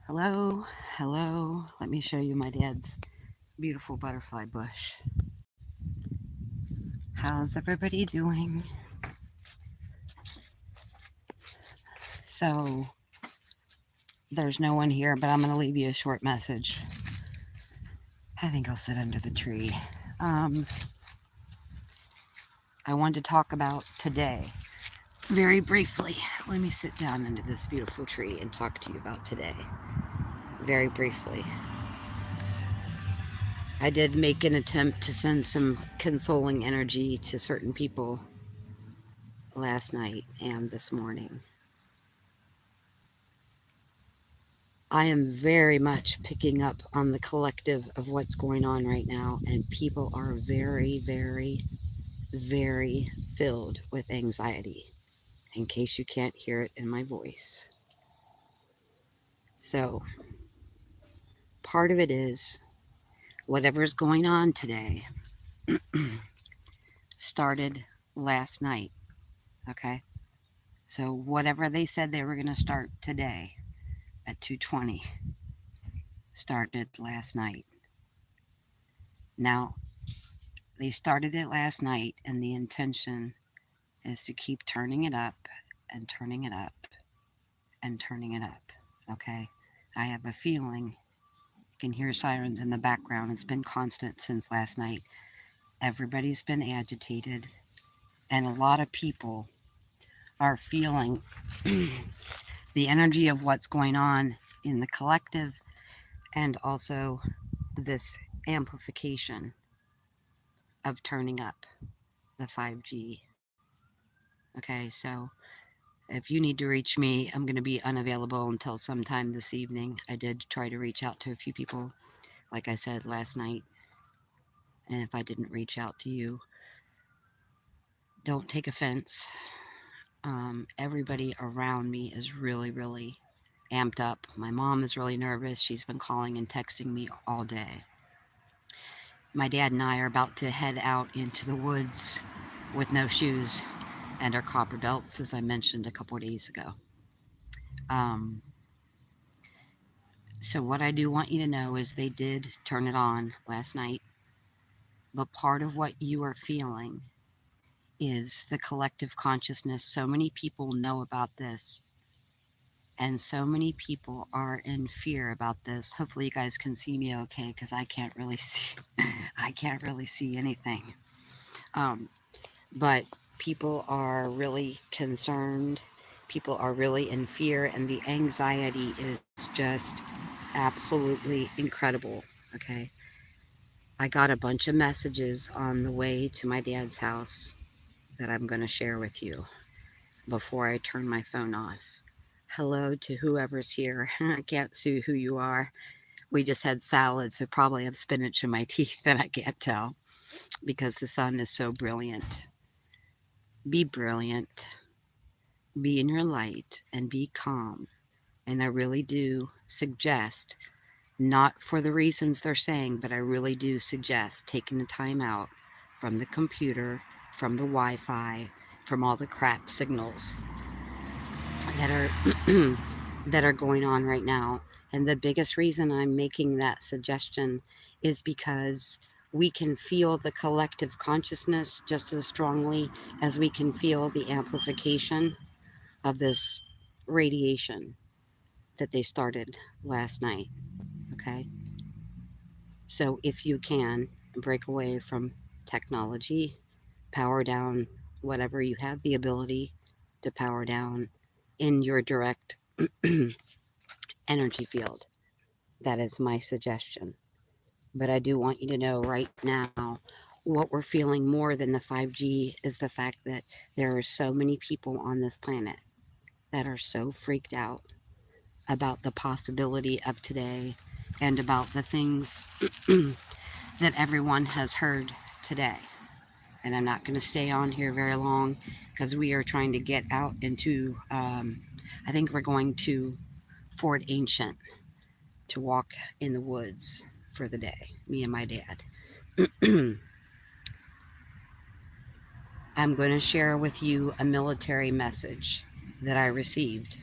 Hello, hello. Let me show you my dad's beautiful butterfly bush. How's everybody doing? So, there's no one here, but I'm going to leave you a short message. I think I'll sit under the tree. Um, I wanted to talk about today very briefly. Let me sit down under this beautiful tree and talk to you about today very briefly. I did make an attempt to send some consoling energy to certain people last night and this morning. I am very much picking up on the collective of what's going on right now, and people are very, very, very filled with anxiety, in case you can't hear it in my voice. So, part of it is whatever's going on today started last night, okay? So, whatever they said they were going to start today at 2:20 started last night. Now, they started it last night, and the intention is to keep turning it up and turning it up and turning it up. Okay? I have a feeling you can hear sirens in the background. It's been constant since last night. Everybody's been agitated, and a lot of people are feeling the energy of what's going on in the collective and also this amplification of turning up the 5G. Okay, so if you need to reach me, I'm going to be unavailable until sometime this evening. I did try to reach out to a few people, like I said last night. And if I didn't reach out to you, don't take offense. Everybody around me is really, really amped up. My mom is really nervous. She's been calling and texting me all day. My dad and I are about to head out into the woods with no shoes and our copper belts, as I mentioned a couple of days ago. Um, So, what I do want you to know is they did turn it on last night, but part of what you are feeling is the collective consciousness. So many people know about this, and so many people are in fear about this. Hopefully, you guys can see me okay because I can't really see. I can't really see anything. Um, but people are really concerned. People are really in fear, and the anxiety is just absolutely incredible. Okay. I got a bunch of messages on the way to my dad's house that I'm going to share with you before I turn my phone off. Hello to whoever's here. I can't see who you are. We just had salad, so probably have spinach in my teeth that I can't tell because the sun is so brilliant. Be brilliant, be in your light, and be calm. And I really do suggest, not for the reasons they're saying, but I really do suggest taking the time out from the computer, from the Wi-Fi, from all the crap signals that are that are going on right now. And the biggest reason I'm making that suggestion is because we can feel the collective consciousness just as strongly as we can feel the amplification of this radiation that they started last night. Okay. So if you can break away from technology, power down whatever you have the ability to power down in your direct energy field. That is my suggestion. But I do want you to know right now what we're feeling more than the 5G is the fact that there are so many people on this planet that are so freaked out about the possibility of today and about the things that everyone has heard today. And I'm not going to stay on here very long because we are trying to get out into, I think we're going to Fort Ancient to walk in the woods for the day, me and my dad. I'm going to share with you a military message that I received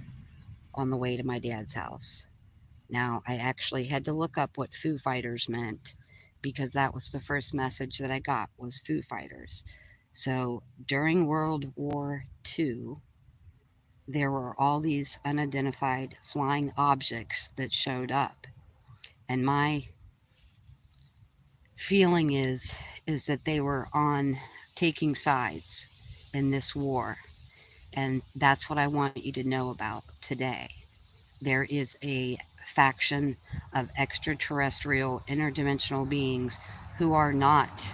on the way to my dad's house. Now, I actually had to look up what Foo Fighters meant because that was the first message that I got was Foo Fighters. So during World War II, there were all these unidentified flying objects that showed up. And my feeling is that they were on taking sides in this war. And that's what I want you to know about today. There is a faction of extraterrestrial interdimensional beings who are not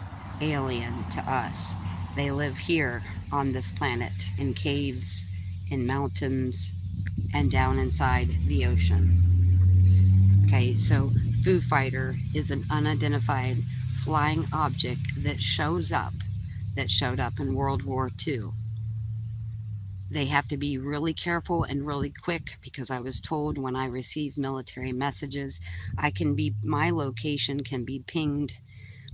alien to us. They live here on this planet in caves, in mountains, and down inside the ocean. Okay, so Foo Fighter is an unidentified flying object that showed up in World War II. They have to be really careful and really quick because I was told when I receive military messages, my location can be pinged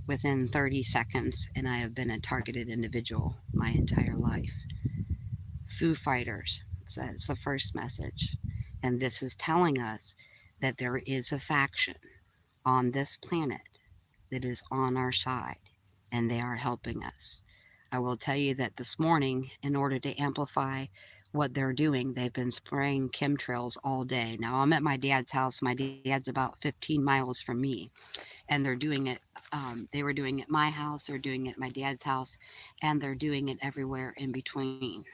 within 30 seconds, and I have been a targeted individual my entire life. Foo Fighters, so that's the first message. And this is telling us that there is a faction on this planet that is on our side, and they are helping us. I will tell you that this morning, in order to amplify what they're doing, they've been spraying chemtrails all day. Now, I'm at my dad's house. My dad's about 15 miles from me, and they're doing it. They were doing it at my house, they're doing it at my dad's house, and they're doing it everywhere in between.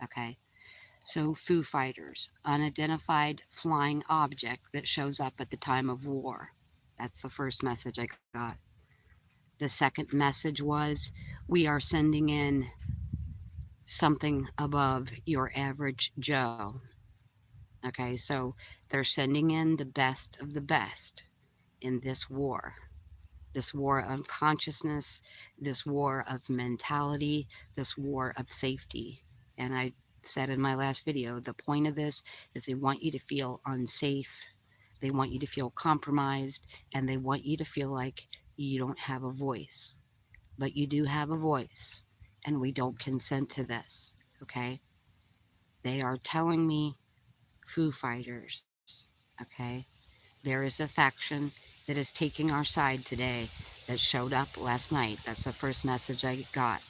Okay. So, Foo Fighters, unidentified flying object that shows up at the time of war. That's the first message I got. The second message was we are sending in something above your average Joe. Okay, so they're sending in the best of the best in this war of consciousness, this war of mentality, this war of safety. And I said in my last video, the point of this is they want you to feel unsafe, they want you to feel compromised, and they want you to feel like you don't have a voice. But you do have a voice, and we don't consent to this, okay? They are telling me Foo Fighters, okay? There is a faction that is taking our side today that showed up last night. That's the first message I got.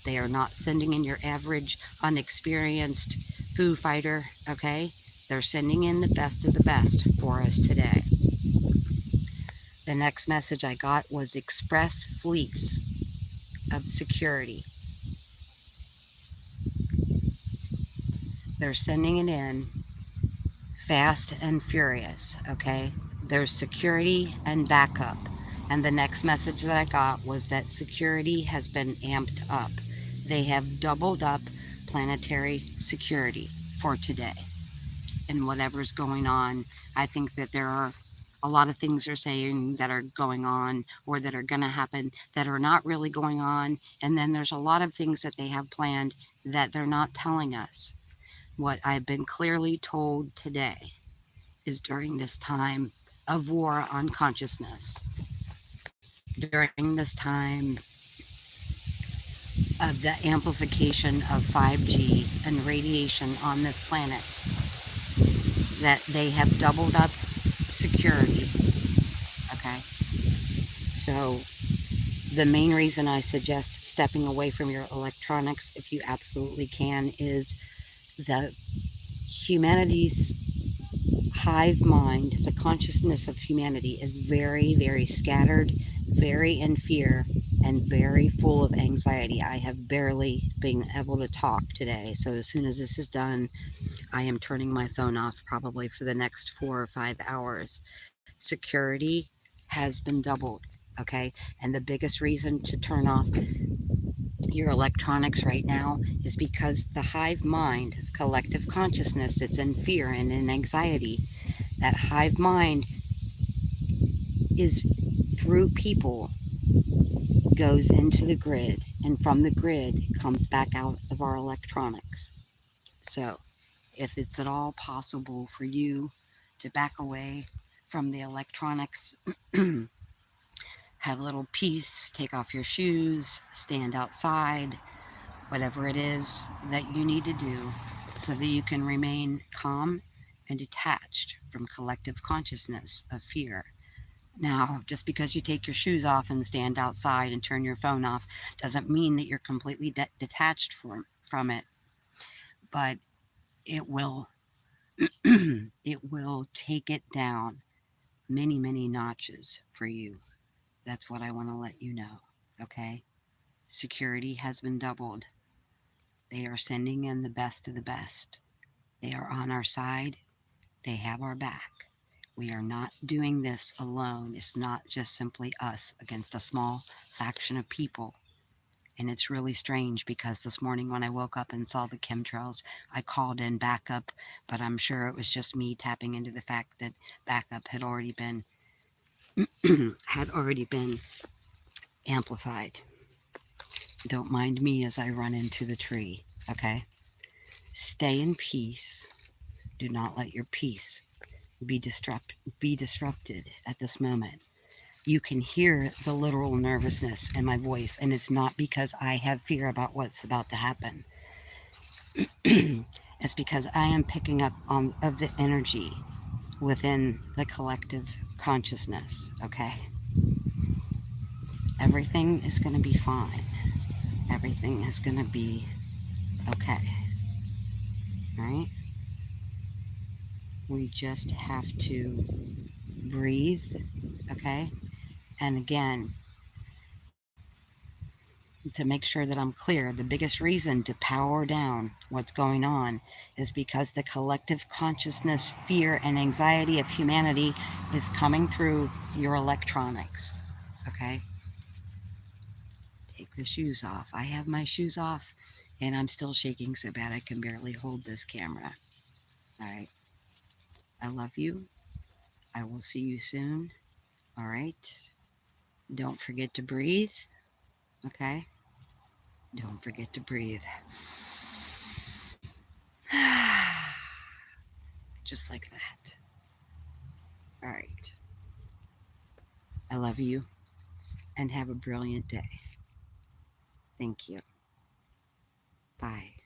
They are not sending in your average, unexperienced Foo Fighter, okay? They're sending in the best of the best for us today. The next message I got was express fleets of security. They're sending it in fast and furious, okay? There's security and backup. And the next message that I got was that security has been amped up. They have doubled up planetary security for today. And whatever's going on, I think that there are a lot of things they're saying that are going on or that are going to happen that are not really going on. And then there's a lot of things that they have planned that they're not telling us. What I've been clearly told today is during this time of war on consciousness, during this time of the amplification of 5G and radiation on this planet, that they have doubled up security. Okay. So the main reason I suggest stepping away from your electronics, if you absolutely can, is the humanity's hive mind, the consciousness of humanity is very, very scattered, very in fear, and very full of anxiety. I have barely been able to talk today. So as soon as this is done, I am turning my phone off probably for the next 4 or 5 hours. Security has been doubled. Okay. And the biggest reason to turn off your electronics right now is because the hive mind, collective consciousness that's in fear and in anxiety, that hive mind is through people, goes into the grid, and from the grid comes back out of our electronics. So if it's at all possible for you to back away from the electronics, have a little peace, take off your shoes, stand outside, whatever it is that you need to do so that you can remain calm and detached from collective consciousness of fear. Now, just because you take your shoes off and stand outside and turn your phone off doesn't mean that you're completely detached from it, but it will it will take it down many, many notches for you. That's what I want to let you know. Okay? Security has been doubled. They are sending in the best of the best. They are on our side. They have our back. We are not doing this alone. It's not just simply us against a small faction of people. And it's really strange because this morning when I woke up and saw the chemtrails, I called in backup, but I'm sure it was just me tapping into the fact that backup had already been had already been amplified. Don't mind me as I run into the tree, okay? Stay in peace. Do not let your peace be disrupted at this moment. You can hear the literal nervousness in my voice, and it's not because I have fear about what's about to happen. It's because I am picking up on of the energy within the collective consciousness, okay? Everything is going to be fine. Everything is going to be okay. Right? We just have to breathe, okay? And again, to make sure that I'm clear, the biggest reason to power down what's going on is because the collective consciousness, fear, and anxiety of humanity is coming through your electronics. Okay? Take the shoes off. I have my shoes off and I'm still shaking so bad I can barely hold this camera. All right. I love you. I will see you soon. All right. Don't forget to breathe. Okay? Don't forget to breathe. Just like that. All right. I love you and have a brilliant day. Thank you. Bye.